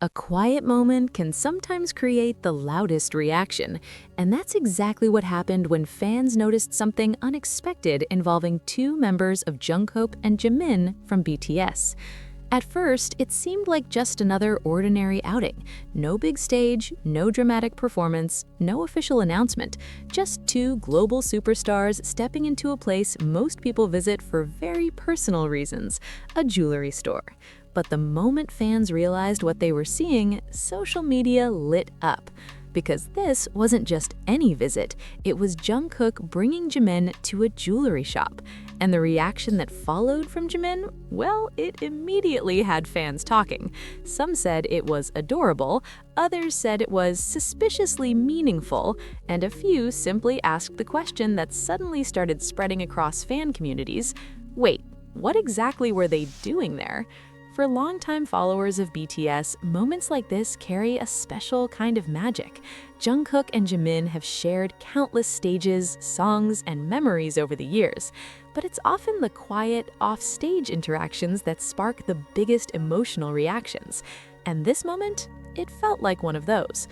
A quiet moment can sometimes create the loudest reaction, and that's exactly what happened when fans noticed something unexpected involving two members of Jungkook and Jimin from BTS. At first, it seemed like just another ordinary outing. No big stage, no dramatic performance, no official announcement, just two global superstars stepping into a place most people visit for very personal reasons, a jewelry store. But the moment fans realized what they were seeing, social media lit up. Because this wasn't just any visit, it was Jungkook bringing Jimin to a jewelry shop. And the reaction that followed from Jimin, well, it immediately had fans talking. Some said it was adorable, others said it was suspiciously meaningful, and a few simply asked the question that suddenly started spreading across fan communities. Wait, what exactly were they doing there? For longtime followers of BTS, moments like this carry a special kind of magic. Jungkook and Jimin have shared countless stages, songs, and memories over the years. But it's often the quiet, off-stage interactions that spark the biggest emotional reactions. And this moment, it felt like one of those.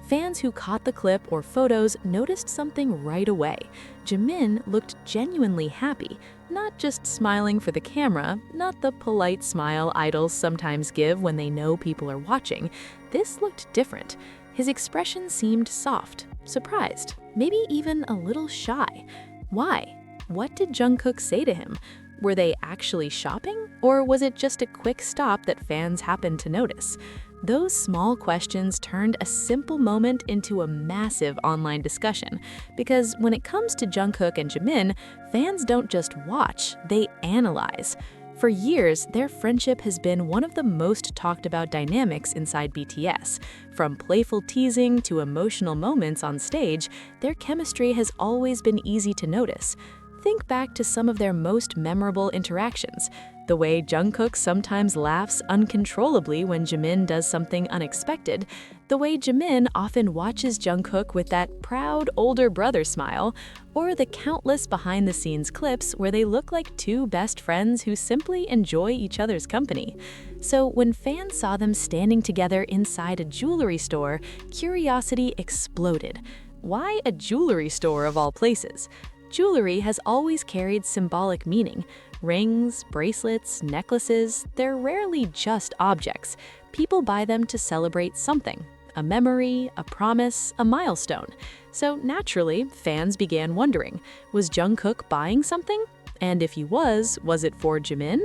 Fans who caught the clip or photos noticed something right away. Jimin looked genuinely happy, not just smiling for the camera, not the polite smile idols sometimes give when they know people are watching. This looked different. His expression seemed soft, surprised, maybe even a little shy. Why? What did Jungkook say to him? Were they actually shopping, or was it just a quick stop that fans happened to notice? Those small questions turned a simple moment into a massive online discussion, because when it comes to Jungkook and Jimin, fans don't just watch, they analyze. For years, their friendship has been one of the most talked about dynamics inside BTS. From playful teasing to emotional moments on stage, their chemistry has always been easy to notice. Think back to some of their most memorable interactions. The way Jungkook sometimes laughs uncontrollably when Jimin does something unexpected, the way Jimin often watches Jungkook with that proud older brother smile, or the countless behind-the-scenes clips where they look like two best friends who simply enjoy each other's company. So when fans saw them standing together inside a jewelry store, curiosity exploded. Why a jewelry store of all places? Jewelry has always carried symbolic meaning. Rings, bracelets, necklaces, they're rarely just objects. People buy them to celebrate something, a memory, a promise, a milestone. So naturally, fans began wondering, was Jungkook buying something? And if he was it for Jimin?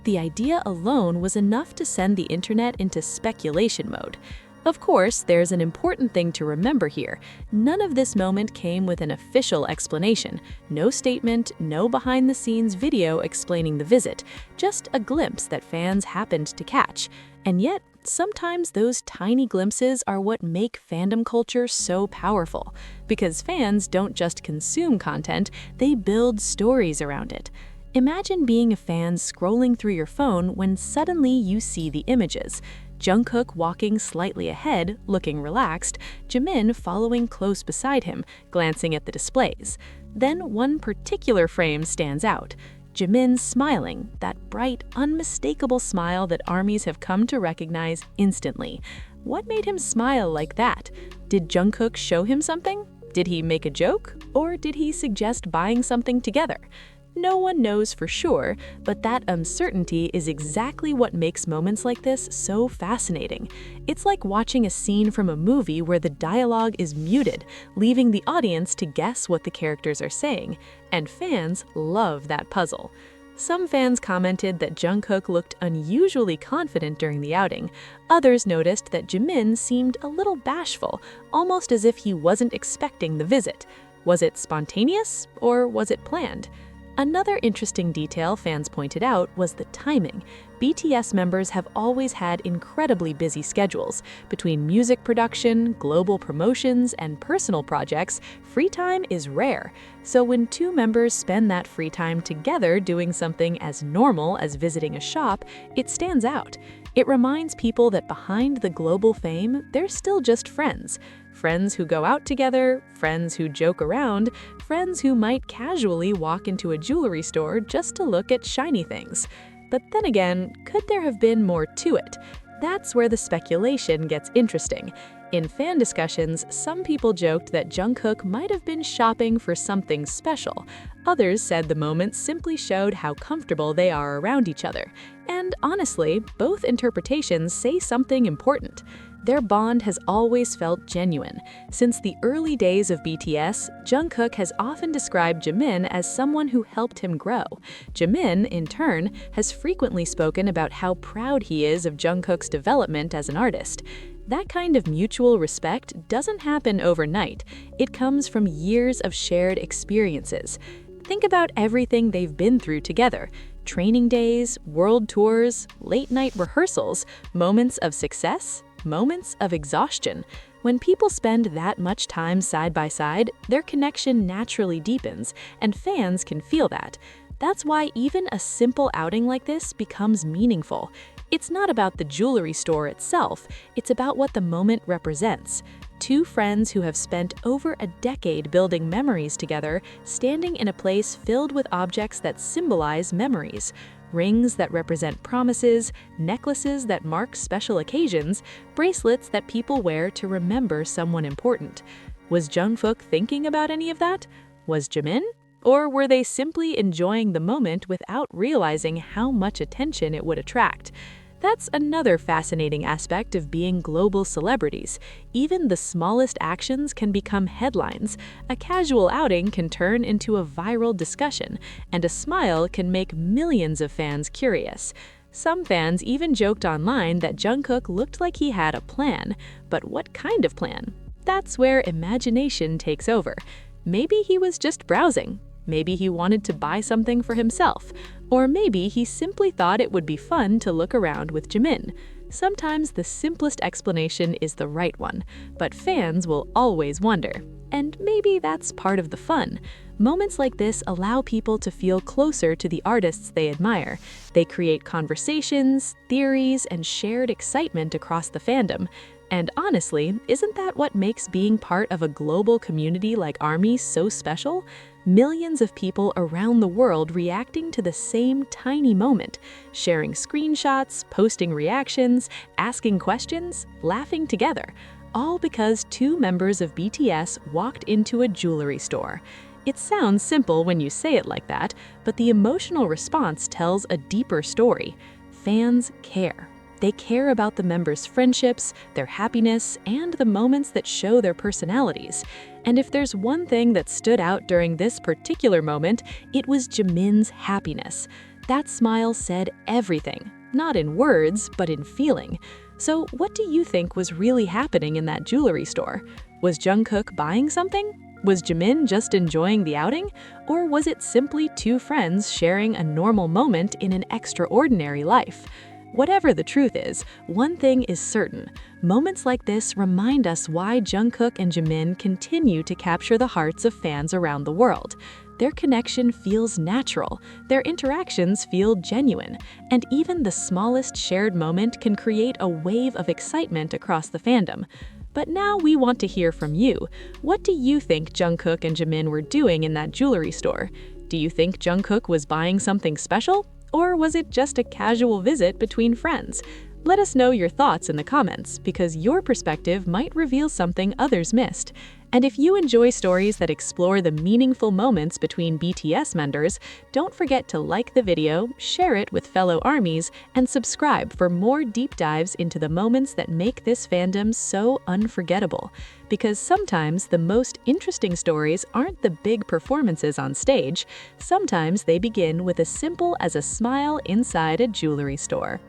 The idea alone was enough to send the internet into speculation mode. Of course, there's an important thing to remember here. None of this moment came with an official explanation. No statement, no behind-the-scenes video explaining the visit, just a glimpse that fans happened to catch. And yet, sometimes those tiny glimpses are what make fandom culture so powerful. Because fans don't just consume content, they build stories around it. Imagine being a fan scrolling through your phone when suddenly you see the images. Jungkook walking slightly ahead, looking relaxed, Jimin following close beside him, glancing at the displays. Then one particular frame stands out. Jimin smiling, that bright, unmistakable smile that armies have come to recognize instantly. What made him smile like that? Did Jungkook show him something? Did he make a joke? Or did he suggest buying something together? No one knows for sure, but that uncertainty is exactly what makes moments like this so fascinating. It's like watching a scene from a movie where the dialogue is muted, leaving the audience to guess what the characters are saying, and fans love that puzzle. Some fans commented that Jungkook looked unusually confident during the outing. Others noticed that Jimin seemed a little bashful, almost as if he wasn't expecting the visit. Was it spontaneous, or was it planned? Another interesting detail fans pointed out was the timing. BTS members have always had incredibly busy schedules. Between music production, global promotions, and personal projects, free time is rare. So when two members spend that free time together doing something as normal as visiting a shop, it stands out. It reminds people that behind the global fame, they're still just friends. Friends who go out together, friends who joke around, friends who might casually walk into a jewelry store just to look at shiny things. But then again, could there have been more to it? That's where the speculation gets interesting. In fan discussions, some people joked that Jungkook might have been shopping for something special. Others said the moment simply showed how comfortable they are around each other. And honestly, both interpretations say something important. Their bond has always felt genuine. Since the early days of BTS, Jungkook has often described Jimin as someone who helped him grow. Jimin, in turn, has frequently spoken about how proud he is of Jungkook's development as an artist. That kind of mutual respect doesn't happen overnight. It comes from years of shared experiences. Think about everything they've been through together. Training days, world tours, late-night rehearsals, moments of success, moments of exhaustion. When people spend that much time side by side, their connection naturally deepens, and fans can feel that. That's why even a simple outing like this becomes meaningful. It's not about the jewelry store itself, it's about what the moment represents. Two friends who have spent over a decade building memories together, standing in a place filled with objects that symbolize memories. Rings that represent promises, necklaces that mark special occasions, bracelets that people wear to remember someone important. Was Jungkook thinking about any of that? Was Jimin? Or were they simply enjoying the moment without realizing how much attention it would attract? That's another fascinating aspect of being global celebrities. Even the smallest actions can become headlines. A casual outing can turn into a viral discussion, and a smile can make millions of fans curious. Some fans even joked online that Jungkook looked like he had a plan. But what kind of plan? That's where imagination takes over. Maybe he was just browsing. Maybe he wanted to buy something for himself. Or maybe he simply thought it would be fun to look around with Jimin. Sometimes the simplest explanation is the right one, but fans will always wonder. And maybe that's part of the fun. Moments like this allow people to feel closer to the artists they admire. They create conversations, theories, and shared excitement across the fandom. And honestly, isn't that what makes being part of a global community like ARMY so special? Millions of people around the world reacting to the same tiny moment, sharing screenshots, posting reactions, asking questions, laughing together, all because two members of BTS walked into a jewelry store. It sounds simple when you say it like that, but the emotional response tells a deeper story. Fans care. They care about the members' friendships, their happiness, and the moments that show their personalities. And if there's one thing that stood out during this particular moment, it was Jimin's happiness. That smile said everything, not in words, but in feeling. So what do you think was really happening in that jewelry store? Was Jungkook buying something? Was Jimin just enjoying the outing? Or was it simply two friends sharing a normal moment in an extraordinary life? Whatever the truth is, one thing is certain. Moments like this remind us why Jungkook and Jimin continue to capture the hearts of fans around the world. Their connection feels natural, their interactions feel genuine, and even the smallest shared moment can create a wave of excitement across the fandom. But now we want to hear from you. What do you think Jungkook and Jimin were doing in that jewelry store? Do you think Jungkook was buying something special? Or was it just a casual visit between friends? Let us know your thoughts in the comments, because your perspective might reveal something others missed. And if you enjoy stories that explore the meaningful moments between BTS members, don't forget to like the video, share it with fellow ARMYs, and subscribe for more deep dives into the moments that make this fandom so unforgettable. Because sometimes the most interesting stories aren't the big performances on stage. Sometimes they begin with as simple as a smile inside a jewelry store.